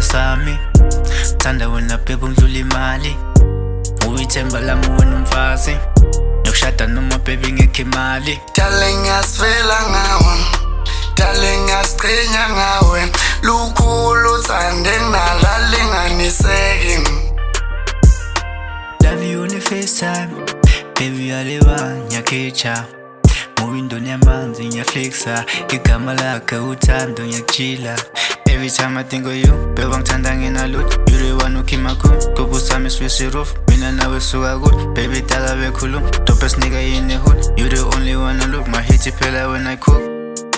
sami thanda wena babe ungidlula imali uyithemba lami wena umfazi yokushada noma baby ngekho imali Darling ngasifela ngawe Darling ngasiqinya ngawe lukhulu uthande nginalalinganiseki Love you on the FaceTime baby yalewa nyakecha Muwindo nyamanzi nyaflexa igama lakho uthando nyakujila Every time I think of you, babe ngithanda nginalutho You the one who keep my cool, kubu sami switch roof Mina nawe suka good, baby dala bekhuluma Dopest nigga in the hood, you the only one I look My hit iphela when I cook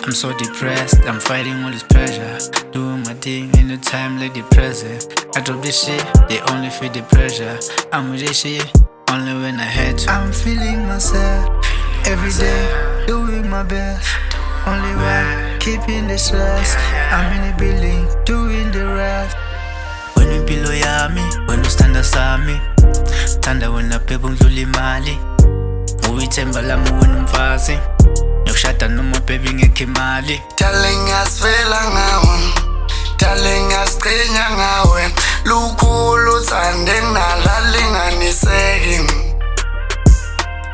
I'm so depressed, I'm fighting all this pressure Doing my thing in the time like the present I drop this shit, they only feel the pressure I'm with this shit, only when I had to I'm feeling myself, every day Doing my best, only way Keeping the stress, I'm in the building Doing the rest When you below yami, when you stand sami Thanda wena babe ungidlula imali uyithemba lami wena umfazi yokushada noma baby ngekho imali Darling ngasifela ngawe Darling ngasiqinya ngawe lukhulu uthande nginalalinganiseki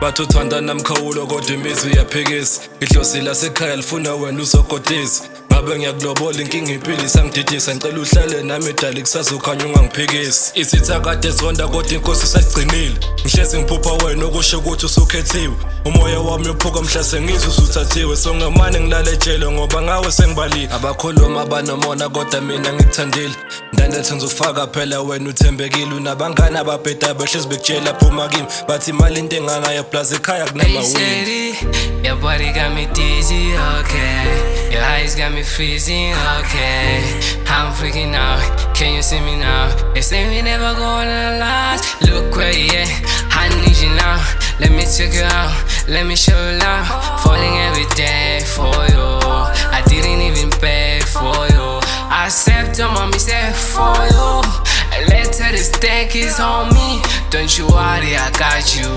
Bathu uthanda namkhawulo kodwa imizwa iyaphikisa Idlozi lasekhaya lifuna wena uzogodisa Ngabe ngiyakulobola inkinga impilo isangididisa Ngicela uhlale nami dali kusasa ukhanya ungangiphikisi Isitha kade zonda kodwa inkosi isagcinile Ngihlezi ngiphupha wena okusho ukuthi usukhethiwe Umoya wami uphuka mhla sengizwe usuthathiwe Songamane ngilale ejele ngoba ngawe sengibalile Abakhuluma banomona kodwa mina ngikuthandile Ndanethe ngizofaka phela wena uthembekile Unabangani ababheda behlezi bekutshela phuma kimi Bathi imali into enganayo plus ekhaya kunamawini Your body got me dizzy, okay Your eyes got me freezing, okay I'm freaking out, can you see me now? They say we never gonna last Look where you at, I need you now Let me take you out, let me show you love Falling every day for you I didn't even pay for you I accept your mommy said for you Later this tank is on me Don't you worry, I got you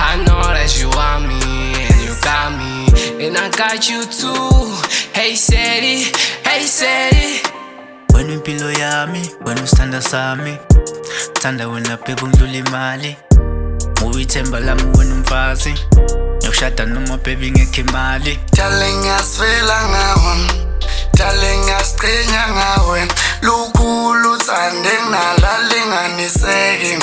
I know that you want me And you got me And I got you too Hey Sadie, hey Sadie When you below yami, when you stand sami Thanda wena babe ungidlula imali uyithemba lami wena umfazi yokushada noma baby ngekho imali Darling ngasifela ngawe Darling ngasiqinya ngawe lukhulu uthande nginalalinganiseki